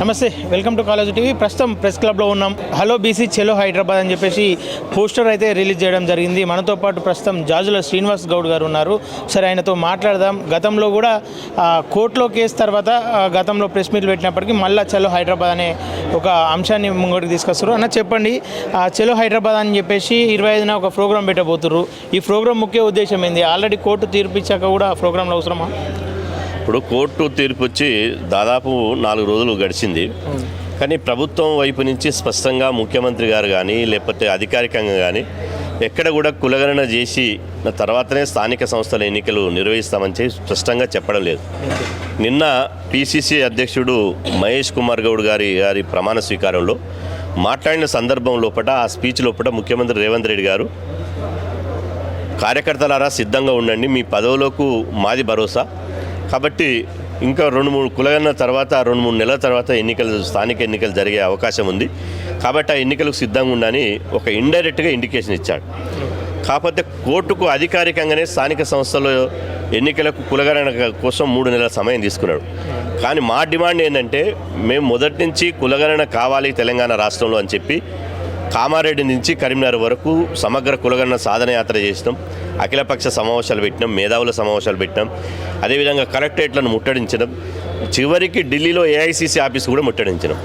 నమస్తే, welcome to college TV. ప్రస్తుతం press క్లబ్లో ఉన్నాం. హలో బీసీ చెలో హైదరాబాద్ అని చెప్పేసి పోస్టర్ అయితే రిలీజ్ చేయడం జరిగింది. మనతో పాటు ప్రస్తుతం జాజుల శ్రీనివాస్ గౌడ్ గారు ఉన్నారు. సరే, ఆయనతో మాట్లాడదాం. గతంలో కూడా కోర్టులో కేసు తర్వాత గతంలో ప్రెస్ మీట్లు పెట్టినప్పటికీ మళ్ళీ చెలో హైదరాబాద్ అనే ఒక అంశాన్ని ముంగడికి తీసుకొస్తారు. అన్న చెప్పండి, చెలో హైదరాబాద్ అని చెప్పేసి 25న ఒక ప్రోగ్రాం పెట్టబోతున్నారు. ఈ ప్రోగ్రాం ముఖ్య ఉద్దేశం ఏంది? ఆల్రెడీ కోర్టు తీర్పు ఇచ్చాక కూడా ప్రోగ్రాంలో అవసరమా? ఇప్పుడు కోర్టు తీర్పు వచ్చి దాదాపు 4 రోజులు గడిచింది. కానీ ప్రభుత్వం వైపు నుంచి స్పష్టంగా ముఖ్యమంత్రి గారు కానీ లేకపోతే అధికారికంగా కానీ ఎక్కడ కూడా కులగణన చేసి తర్వాతనే స్థానిక సంస్థల ఎన్నికలు నిర్వహిస్తామని చెప్పి స్పష్టంగా చెప్పడం లేదు. నిన్న పిసిసి అధ్యక్షుడు మహేష్ కుమార్ గౌడ్ గారి ప్రమాణ స్వీకారంలో మాట్లాడిన సందర్భం లోపల, ఆ స్పీచ్ లోపల ముఖ్యమంత్రి రేవంత్ రెడ్డి గారు కార్యకర్తలారా సిద్ధంగా ఉండండి, మీ పదవులకు మాది భరోసా, కాబట్టి ఇంకా 2-3 కులగన్న తర్వాత 2-3 నెలల తర్వాత స్థానిక ఎన్నికలు జరిగే అవకాశం ఉంది, కాబట్టి ఆ ఎన్నికలకు సిద్ధంగా ఉండని ఒక ఇండైరెక్ట్గా ఇండికేషన్ ఇచ్చాడు. కాకపోతే కోర్టుకు అధికారికంగానే స్థానిక సంస్థల ఎన్నికలకు కులగణన కోసం 3 నెలల సమయం తీసుకున్నాడు. కానీ మా డిమాండ్ ఏంటంటే, మేము మొదటి నుంచి కులగణన కావాలి తెలంగాణ రాష్ట్రంలో అని చెప్పి కామారెడ్డి నుంచి కరీంనగర్ వరకు సమగ్ర కులగణన సాధన యాత్ర చేసినాం, అఖిలపక్ష సమావేశాలు పెట్టినాం, మేధావుల సమావేశాలు పెట్టినాం, అదేవిధంగా కలెక్టరేట్లను ముట్టడించడం, చివరికి ఢిల్లీలో ఏఐసిసి ఆఫీస్ కూడా ముట్టడించినాం.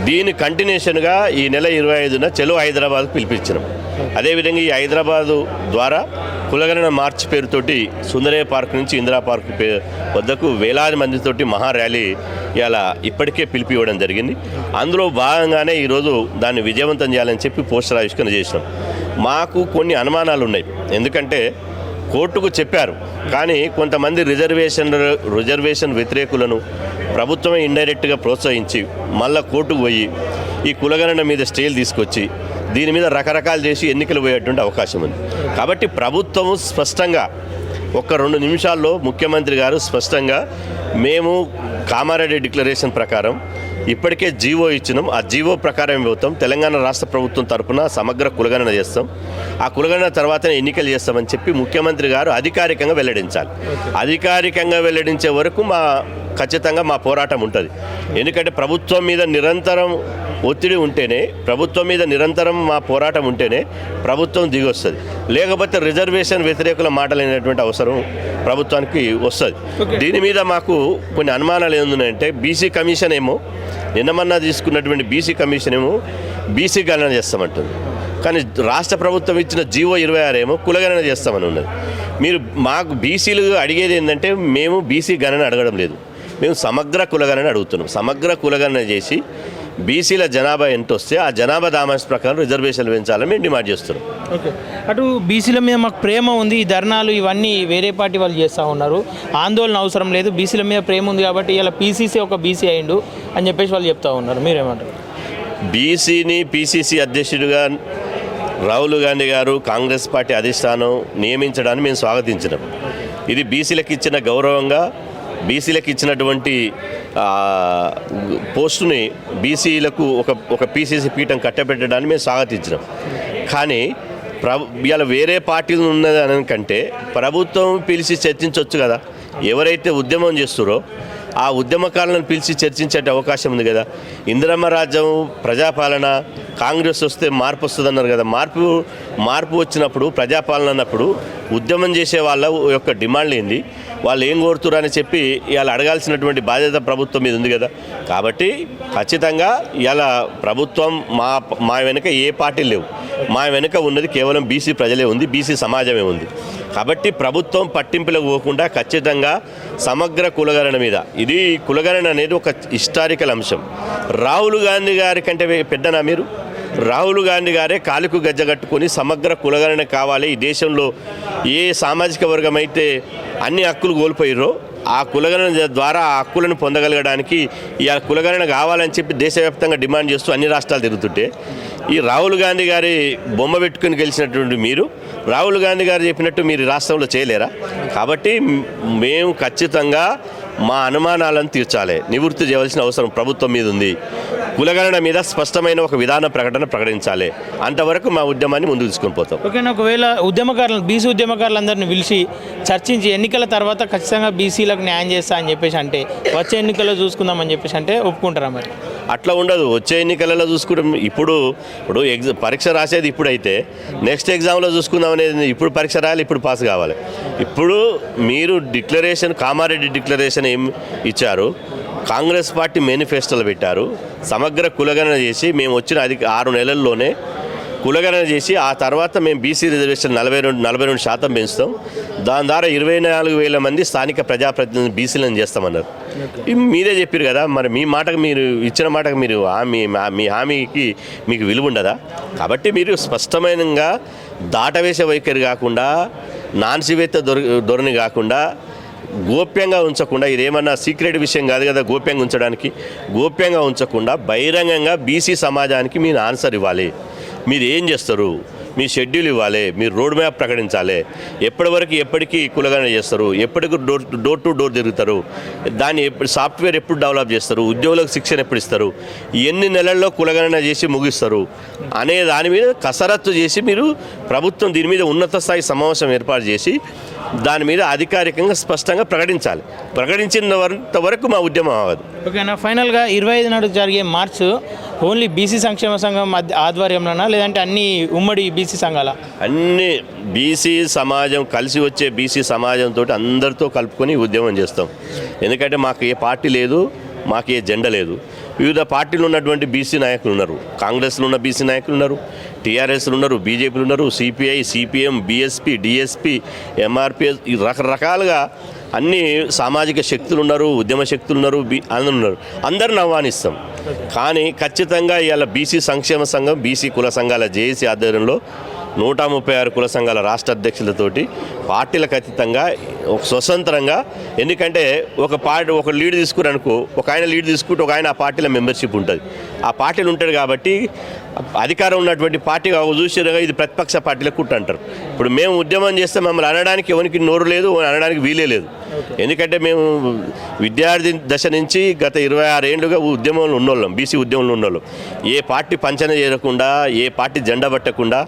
దీని కంటిన్యూషన్గా ఈ నెల 25న చెలో హైదరాబాద్కు పిలిపించినాం. అదేవిధంగా ఈ హైదరాబాదు ద్వారా కులగణన మార్చ్ పేరుతోటి సుందరయ్య పార్క్ నుంచి ఇందిరా పార్క్ వద్దకు వేలాది మందితోటి మహా ర్యాలీ ఇలా ఇప్పటికే పిలిపి ఇవ్వడం జరిగింది. అందులో భాగంగానే ఈరోజు దాన్ని విజయవంతం చేయాలని చెప్పి పోస్టర్ ఆవిష్కరణ చేసినాం. మాకు కొన్ని అనుమానాలు ఉన్నాయి. ఎందుకంటే కోర్టుకు చెప్పారు, కానీ కొంతమంది రిజర్వేషన్ వ్యతిరేకులను ప్రభుత్వమే ఇండైరెక్ట్గా ప్రోత్సహించి మళ్ళీ కోర్టుకు పోయి ఈ కులగణన మీద స్టేలు తీసుకొచ్చి దీని మీద రకరకాలు చేసి ఎన్నికలు పోయేటువంటి అవకాశం ఉంది. కాబట్టి ప్రభుత్వము స్పష్టంగా 1-2 నిమిషాల్లో ముఖ్యమంత్రి గారు స్పష్టంగా మేము కామారెడ్డి డిక్లరేషన్ ప్రకారం ఇప్పటికే జీవో ఇచ్చినాం, ఆ జీవో ప్రకారం పోతాం, తెలంగాణ రాష్ట్ర ప్రభుత్వం తరఫున సమగ్ర కులగణన చేస్తాం, ఆ కులగణన తర్వాతనే ఎన్నికలు చేస్తామని చెప్పి ముఖ్యమంత్రి గారు అధికారికంగా వెల్లడించాలి. అధికారికంగా వెల్లడించే వరకు ఖచ్చితంగా మా పోరాటం ఉంటుంది. ఎందుకంటే ప్రభుత్వం మీద నిరంతరం ఒత్తిడి ఉంటేనే, ప్రభుత్వం మీద నిరంతరం మా పోరాటం ఉంటేనే ప్రభుత్వం దిగొస్తుంది. లేకపోతే రిజర్వేషన్ వ్యతిరేకుల మాటలైనటువంటి అవసరం ప్రభుత్వానికి వస్తుంది. దీని మీద మాకు కొన్ని అనుమానాలు ఏమున్నాయంటే, బీసీ కమిషన్ ఏమో నిన్నమన్నా తీసుకున్నటువంటి బీసీ కమిషన్ ఏమో బీసీ గణన చేస్తామంటుంది, కానీ రాష్ట్ర ప్రభుత్వం ఇచ్చిన జీవో 26 ఏమో కులగణన చేస్తామని ఉన్నది. మీరు మాకు బీసీలు అడిగేది ఏంటంటే, మేము బీసీ గణన అడగడం లేదు, మేము సమగ్ర కులగణన అడుగుతున్నాం. సమగ్ర కులగణన చేసి బీసీల జనాభా ఎంత వస్తే ఆ జనాభా దామాష ప్రకారం రిజర్వేషన్లు పెంచాలని మేము డిమాండ్ చేస్తున్నాం. ఓకే, అటు బీసీల మీద మాకు ప్రేమ ఉంది, ఈ ధర్నాలు ఇవన్నీ వేరే పార్టీ వాళ్ళు చేస్తూ ఉన్నారు, ఆందోళన అవసరం లేదు, బీసీల మీద ప్రేమ ఉంది కాబట్టి ఇలా పీసీసీ ఒక బీసీ అయిండు అని చెప్పేసి వాళ్ళు చెప్తూ ఉన్నారు. మీరేమంటారు? బీసీని పీసీసీ అధ్యక్షుడిగా రాహుల్ గాంధీ గారు కాంగ్రెస్ పార్టీ అధిష్టానం నియమించడాన్ని మేము స్వాగతించినాం. ఇది బీసీలకు ఇచ్చిన గౌరవంగా, బీసీలకు ఇచ్చినటువంటి పోస్టుని బీసీలకు ఒక పీసీసీ పీఠం కట్టబెట్టడాన్ని మేము స్వాగతించినాం. కానీ ఇలా వేరే పార్టీలు ఉన్నదాని కంటే ప్రభుత్వం పిలిచి చర్చించవచ్చు కదా. ఎవరైతే ఉద్యమం చేస్తారో ఆ ఉద్యమకాలను పిలిచి చర్చించే అవకాశం ఉంది కదా. ఇందిరమ్మ రాజ్యం, ప్రజాపాలన, కాంగ్రెస్ వస్తే మార్పు వస్తుందన్నారు కదా. మార్పు వచ్చినప్పుడు, ప్రజాపాలన అన్నప్పుడు ఉద్యమం చేసే వాళ్ళ యొక్క డిమాండ్లు ఏంది, వాళ్ళు ఏం కోరుతున్నారు అని చెప్పి ఇవాళ అడగాల్సినటువంటి బాధ్యత ప్రభుత్వం మీద ఉంది కదా. కాబట్టి ఖచ్చితంగా ఇవాళ ప్రభుత్వం మా వెనుక ఏ పార్టీలు లేవు, మా వెనుక ఉన్నది కేవలం బీసీ ప్రజలే ఉంది, బీసీ సమాజమే ఉంది. కాబట్టి ప్రభుత్వం పట్టింపులకు పోకుండా ఖచ్చితంగా సమగ్ర కులగణన మీద, ఇది కులగణన అనేది ఒక హిస్టారికల్ అంశం. రాహుల్ గాంధీ గారి కంటే పెద్దనా మీరు? రాహుల్ గాంధీ గారే కాలుకు గజ్జగట్టుకొని సమగ్ర కులగణన కావాలి, ఈ దేశంలో ఏ సామాజిక వర్గం అయితే అన్ని హక్కులు కోల్పోయారో ఆ కులగణన ద్వారా ఆ హక్కులను పొందగలగడానికి ఈ కులగణన కావాలని చెప్పి దేశవ్యాప్తంగా డిమాండ్ చేస్తూ అన్ని రాష్ట్రాలు తిరుగుతుంటే, ఈ రాహుల్ గాంధీ గారి బొమ్మ పెట్టుకుని గెలిచినటువంటి మీరు రాహుల్ గాంధీ గారు చెప్పినట్టు మీరు రాష్ట్రంలో చేయలేరా? కాబట్టి మేము ఖచ్చితంగా మా అనుమానాలను తీర్చాలి, నివృత్తి చేయవలసిన అవసరం ప్రభుత్వం మీద ఉంది. కులగణన మీద స్పష్టమైన ఒక విధాన ప్రకటన ప్రకటించాలి. అంతవరకు మా ఉద్యమాన్ని ముందుకు తీసుకొని పోతాం. ఓకేనా, ఒకవేళ ఉద్యమకారులను బీసీ ఉద్యమకారులందరినీ పిలిచి చర్చించి ఎన్నికల తర్వాత ఖచ్చితంగా బీసీలకు న్యాయం చేస్తా అని చెప్పేసి అంటే వచ్చే ఎన్నికల్లో చూసుకుందామని చెప్పేసి అంటే ఒప్పుకుంటారా మరి? అట్లా ఉండదు. వచ్చే ఎన్నికలలో చూసుకుంటాం. ఇప్పుడు పరీక్ష రాసేది ఇప్పుడైతే నెక్స్ట్ ఎగ్జామ్లో చూసుకుందాం అనేది. ఇప్పుడు పరీక్ష రాయాలి, ఇప్పుడు పాస్ కావాలి. ఇప్పుడు మీరు డిక్లరేషన్, కామారెడ్డి డిక్లరేషన్ ఏం ఇచ్చారు? కాంగ్రెస్ పార్టీ మేనిఫెస్టోలో పెట్టారు. సమగ్ర కులగణన చేసి మేము వచ్చిన 6 నెలల్లోనే కులగణన చేసి ఆ తర్వాత మేము బీసీ రిజర్వేషన్ 42% పెంచుతాం. దాని ద్వారా 24,000 మంది స్థానిక ప్రజాప్రతినిధులు బీసీలను చేస్తామన్నారు. మీరే చెప్పారు కదా, మరి మీ మాటకు మీరు ఇచ్చిన మాటకు మీరు మీ హామీకి మీకు విలువ ఉండదా? కాబట్టి మీరు స్పష్టమైనగా దాటవేసే వైఖరి కాకుండా, నాన్సివేత్త ధోరణి కాకుండా, గోప్యంగా ఉంచకుండా, ఇదేమన్నా సీక్రెట్ విషయం కాదు కదా గోప్యంగా ఉంచడానికి, గోప్యంగా ఉంచకుండా బహిరంగంగా బీసీ సమాజానికి మీరు ఆన్సర్ ఇవ్వాలి. మీరు ఏం చేస్తారు, మీ షెడ్యూల్ ఇవ్వాలి, మీరు రోడ్ మ్యాప్ ప్రకటించాలి. ఎప్పటికీ కులగణన చేస్తారు, ఎప్పటికి డోర్ టు డోర్ తిరుగుతారు, దాన్ని సాఫ్ట్వేర్ ఎప్పుడు డెవలప్ చేస్తారు, ఉద్యోగులకు శిక్షణ ఎప్పుడు ఇస్తారు, ఎన్ని నెలల్లో కులగణన చేసి ముగిస్తారు అనే దాని మీద కసరత్తు చేసి మీరు ప్రభుత్వం దీని మీద ఉన్నత స్థాయి సమావేశం ఏర్పాటు చేసి దాని మీద అధికారికంగా స్పష్టంగా ప్రకటించాలి. ప్రకటించినంత వరకు మా ఉద్యమం అవ్వదు. ఓకేనా, ఫైనల్గా 25 నాడు జరిగే మార్చ్ ఓన్లీ బీసీ సంక్షేమ సంఘం ఆధ్వర్యంలోనా, లేదంటే అన్ని ఉమ్మడి బీసీ సంఘాల? అన్ని బీసీ సమాజం కలిసి వచ్చే బీసీ సమాజంతో అందరితో కలుపుకొని ఉద్యమం చేస్తాం. ఎందుకంటే మాకు ఏ పార్టీ లేదు, మాకు ఏ జెండా లేదు. వివిధ పార్టీలు ఉన్నటువంటి బీసీ నాయకులు ఉన్నారు. కాంగ్రెస్లో ఉన్న బీసీ నాయకులు ఉన్నారు, టీఆర్ఎస్లు ఉన్నారు, బీజేపీలు ఉన్నారు, CPI, CPM, BSP, DSP, MRPS, ఈ రకరకాలుగా అన్ని సామాజిక శక్తులు ఉన్నారు, ఉద్యమ శక్తులు ఉన్నారు, అందరు ఉన్నారు. అందరిని ఆహ్వానిస్తాం. కానీ ఖచ్చితంగా ఇవాళ బీసీ సంక్షేమ సంఘం, బీసీ కుల సంఘాల జేఏసీ ఆధ్వర్యంలో 136 కుల సంఘాల రాష్ట్ర అధ్యక్షులతోటి పార్టీలకు అతీతంగా స్వతంత్రంగా, ఎందుకంటే ఒక లీడ్ తీసుకురనుకో, ఒక ఆయన లీడ్ తీసుకుంటే ఒక ఆయన ఆ పార్టీలో మెంబర్షిప్ ఉంటుంది. ఆ పార్టీలు ఉంటాడు కాబట్టి అధికారం ఉన్నటువంటి పార్టీ చూసారుగా ఇది ప్రతిపక్ష పార్టీలకు కుట్టు అంటారు. ఇప్పుడు మేము ఉద్యమం చేస్తే మమ్మల్ని అనడానికి ఎవరికి నోరు లేదు, అనడానికి వీలే లేదు. ఎందుకంటే మేము విద్యార్థి దశ నుంచి గత 26 ఏళ్ళుగా ఉద్యమంలో ఉన్నోళ్ళం, బీసీ ఉద్యమంలో ఉన్నోళ్ళం. ఏ పార్టీ పంచన చేయకుండా, ఏ పార్టీ జెండా పట్టకుండా,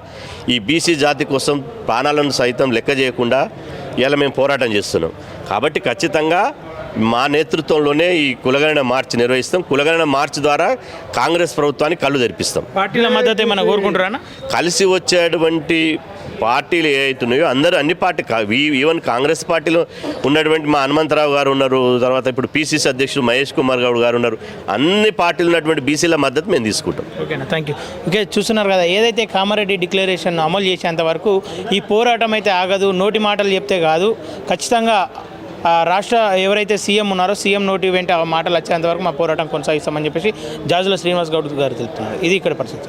ఈ బీసీ జాతి కోసం ప్రాణాలను సైతం లెక్క చేయకుండా ఇలా మేము పోరాటం చేస్తున్నాం. కాబట్టి ఖచ్చితంగా మా నేతృత్వంలోనే ఈ కులగణన మార్చ్ నిర్వహిస్తాం. కులగణన మార్చ్ ద్వారా కాంగ్రెస్ ప్రభుత్వానికి కళ్ళు తెరిపిస్తాం. పార్టీల మద్దతు ఏమైనా కోరుకుంటారా? కలిసి వచ్చేటువంటి పార్టీలు ఏవైతున్నాయో అన్ని పార్టీ, ఈవెన్ కాంగ్రెస్ పార్టీలో ఉన్నటువంటి మా హనుమంతరావు గారు ఉన్నారు, తర్వాత ఇప్పుడు పిసిసి అధ్యక్షుడు మహేష్ కుమార్ గౌడ్ గారు ఉన్నారు. అన్ని పార్టీలు ఉన్నటువంటి బీసీల మద్దతు మేము తీసుకుంటాం. ఓకేనా, థ్యాంక్ యూ. ఓకే, చూస్తున్నారు కదా, ఏదైతే కామారెడ్డి డిక్లరేషన్ అమలు చేసేంత వరకు ఈ పోరాటం అయితే ఆగదు. నోటి మాటలు చెప్తే కాదు, ఖచ్చితంగా రాష్ట్ర ఎవరైతే సీఎం ఉన్నారో సీఎం నోటి వెంట ఆ మాటలు వచ్చేంత వరకు మా పోరాటం కొనసాగిస్తామని చెప్పేసి జాజుల శ్రీనివాస్ గౌడ్ గారు తెలుపుతున్నారు. ఇది ఇక్కడ పరిస్థితి.